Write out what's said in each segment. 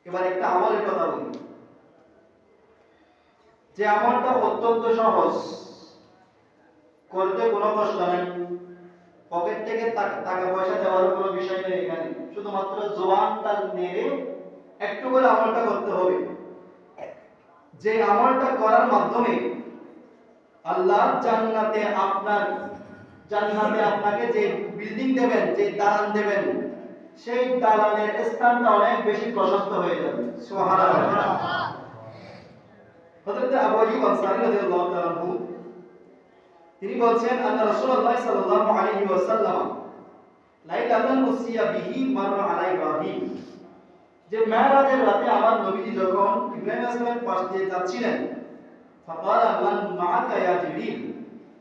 এবার একটা আমলের কথা বলি, যে আমলটা অত্যন্ত সহজ, করতে কোনো কষ্ট নাই, পকেট থেকে টাকা পয়সা দেওয়ার কোনো বিষয় নেই এখানে, শুধুমাত্র জোয়ানটা নেড়ে একটু করে আমলটা করতে হবে। যে আমলটা করার মাধ্যমে আল্লাহ জান্নাতে আপনাকে যে বিল্ডিং দেবেন, যে দালান দেবেন, সেই দালানের স্থানটা অনেক বেশি প্রশস্ত হয়ে যাবে। সুবহানাল্লাহ। হযরত আবু আইয়ুব আনসারী রাদিয়াল্লাহু তাআলা আনহু তিনি বলছেন, আন্না রাসূলুল্লাহ সাল্লাল্লাহু আলাইহি ওয়াসাল্লাম লাইলাতান উসিয়া বিহি মাররা আলা ইব্রাহিম, যে মেরাজের রাতে আমার নবীজি যখন ইব্রাহিম আলাইহিস সালামের পাশ দিয়ে যাচ্ছিলেন, ফাকালা মান মাআকা ইয়া জিবরিল,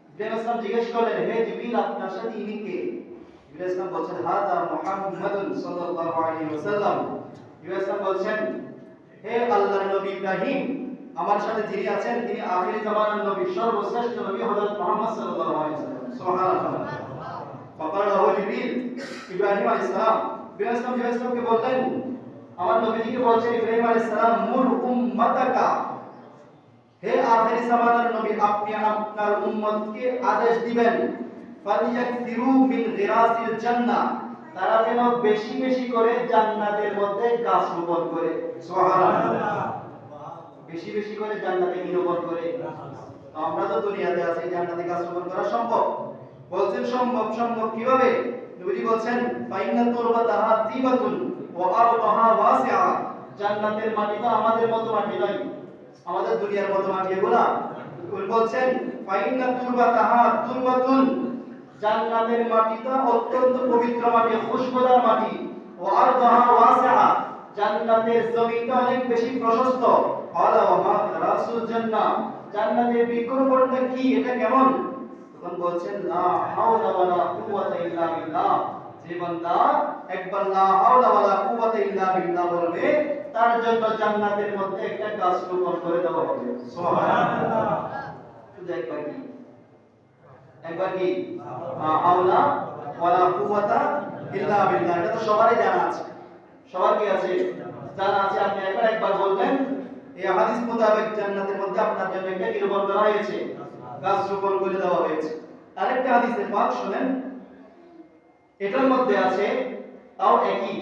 ইব্রাহিম আলাইহিস সালাম জিজ্ঞেস করলেন, হে জিবরিল, আপনার সাথে ইনি কে? ইব্রাহিম আলাইহিস সালাম বলছেন, হাদা মুহাম্মাদুন সাল্লাল্লাহু আলাইহি ওয়াসাল্লাম। ইব্রাহিম আলাইহিস সালাম বলছেন, হে আল্লাহর নবী ইব্রাহিম, আমার সাথে যিনি আছেন তিনি আখিরি জামানার নবী, সর্বশ্রেষ্ঠ নবী হযরত মুহাম্মদ সাল্লাল্লাহু আলাইহি ওয়াসাল্লাম। সুবহানাল্লাহ। ফাকালা ও জিবরিল, ইব্রাহিম আলাইহিস সালাম ইব্রাহিম আলাইহিস সালামকে বললেন, আমার নবীজিকে বলছেন ইব্রাহিম আলাইহিস সালাম, মুর উম্মাতাকা, হে আখিরি জামানার নবী, আপনি আপনার উম্মতকে আদেশ দিবেন, ফালিয়াকসিরু মিন গিরাসিল জান্নাহ, তারা যেন বেশি বেশি করে জান্নাতের মধ্যে গাছ রোপণ করে। সুবহানাল্লাহ। বেশি বেশি করে জান্নাতে রোপণ করে। আমরা তো দুনিয়াতে আছি, জান্নাতে গাছ রোপণ করা সম্ভব? বলছেন সম্ভব কিভাবে? নবীজি বলছেন, ফাইন্না তুরবাতাহা তিবাতুন ওয়া আরদাহা ওয়াসিআ, জান্নাতের মাটি তো আমাদের মতো মাটি নয়, আমাদের দুনিয়ার মতো মাটি এগুলা। বলছেন, ফাইন্না তুরবাতাহা তুরবাতুন, জান্নাতের মাটিটা অত্যন্ত পবিত্র মাটি, খুশবুদার মাটি, ওয়া আরদাহা ওয়াসিআ, জান্নাতের জমিটা অনেক বেশি প্রশস্ত। আলা ওয়া মা রাসুল জান্নাহ, জান্নাতের বৃক্ষরোপণটা কি, এটা কেমন? তখন বলছেন, লা হাওলা ওয়ালা কুওয়াতা ইল্লা বিল্লাহ, যে বান্দা একবার লা হাওলা ওয়ালা কুওয়াতা ইল্লা বিল্লাহ বলবে, তার জন্য জান্নাতের মধ্যে একটা গাছ রোপণ করে দেওয়া হবে। সুবহানাল্লাহ। শুধু একবার কি লা হাওলা ওয়ালা কুওয়াতা ইল্লা বিল্লাহ, এটা তো সবারই জানা আছে, সবার কি আছে, জানা আছে। আপনি একবার বলবেন, এই হাদিস মোতাবেক জান্নাতের মধ্যে আপনার জন্য একটা কি রোপণ করা হয়েছে, গাছ রোপণ করে দেওয়া হয়েছে। আরেকটা হাদিসে পাক শুনেন, এটার মধ্যে আছে তাও একই,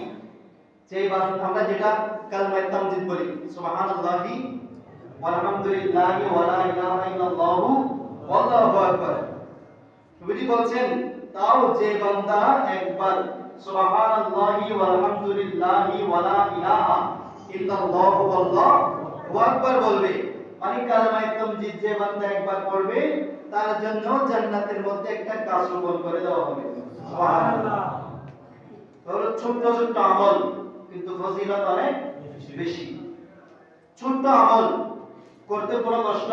যে আমরা যেটা কালমায়ে তামজিদ বলি, সুবহানাল্লাহি ওয়ালহামদুলিল্লাহি ওয়া লা ইলাহা ইল্লাল্লাহু ওয়াল্লাহু আকবার। নবীজি বলছেন, তাও যে বান্দা একবার সুবহানাল্লাহি ওয়ালহামদুলিল্লাহি ওয়া লা ইলাহা ইল্লাল্লাহু ওয়াল্লাহু আকবার বলবে, মানে কালমায়ে তামজিদ যে বান্দা একবার পড়বে, তার জন্য জান্নাতের মধ্যে একটা গাছ রোপণ করে দেওয়া হবে। সুবহানাল্লাহ। তাহলে ছোট ছোট আমল, কিন্তু ফজিলত অনেক বেশি। ছোট আমল করতে কোনো কষ্ট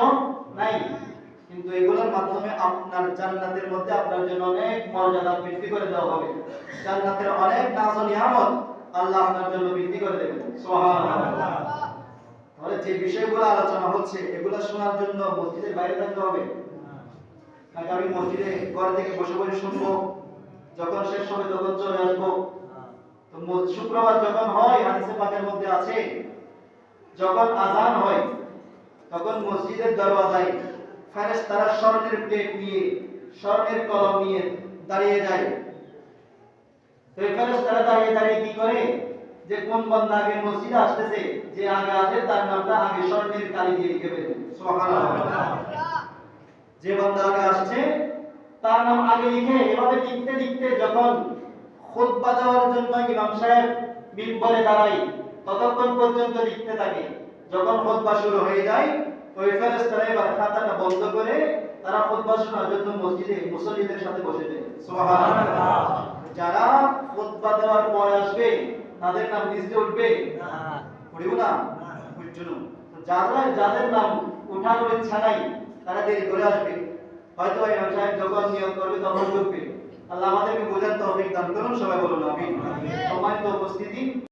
নাই, কিন্তু এগুলোর মাধ্যমে আপনার জান্নাতের মধ্যে আপনার জন্য অনেক মর্যাদা বৃদ্ধি করে দেওয়া হবে। জান্নাতের অনেক নাজ ও নিয়ামত আল্লাহ আপনার জন্য বৃদ্ধি করে দেবেন। সুবহানাল্লাহ। তাহলে যে বিষয়গুলো আলোচনা হচ্ছে, এগুলো শোনার জন্য মসজিদের বাইরে থাকতে হবে নাকি আমি মসজিদে ঘর থেকে বসে বসে শুনবো, যখন শেষ হবে তখন চলে আসবো? তো শুক্রবার যখন হয়, হাদিসে পাকের মধ্যে আছে, যখন আযান হয় তখন মসজিদের দরওয়াজায় ফেরেশতারা স্বর্ণের প্লেট নিয়ে, স্বর্ণের কলম নিয়ে দাঁড়িয়ে যায়। তো এই ফেরেশতারা দাঁড়িয়ে দাঁড়িয়ে কি করে, যে কোন বান্দা আগে মসজিদে আসতেছে, যে আগে আসে তার নামটা আগে স্বর্ণের কালি দিয়ে লিখে ফেলে। সুবহানাল্লাহ। যে বান্দা আগে আসছে তার নাম আগে লিখে, এভাবে লিখতে লিখতে যখন খুতবা দেওয়ার জন্য ইমাম সাহেব মিম্বরে দাঁড়ায়, ততক্ষণ পর্যন্ত লিখতে থাকে। যখন খুতবা শুরু হয়ে যায়, ওই ফেরেশতারা এবার খাতাটা বন্ধ করে তারা খুতবা শোনার জন্য মসজিদে মুসল্লিদের সাথে বসে যায়। সুবহানাল্লাহ। যারা খুতবা দেওয়ার পর আসবে তাদের নাম লিস্টে উঠবে না, উঠবে না, বুঝছো? যাদের নাম উঠানোর ইচ্ছা নাই তারা দেরি করে আসবে, হয়তো ইমাম সাহেব যখন নিয়োগ করবে তখন ঢুকবে। আল্লাহ আমাদেরকে বোঝার তৌফিক দান করুন, সবাই বলুন আমিন। সম্মানিত উপস্থিতি,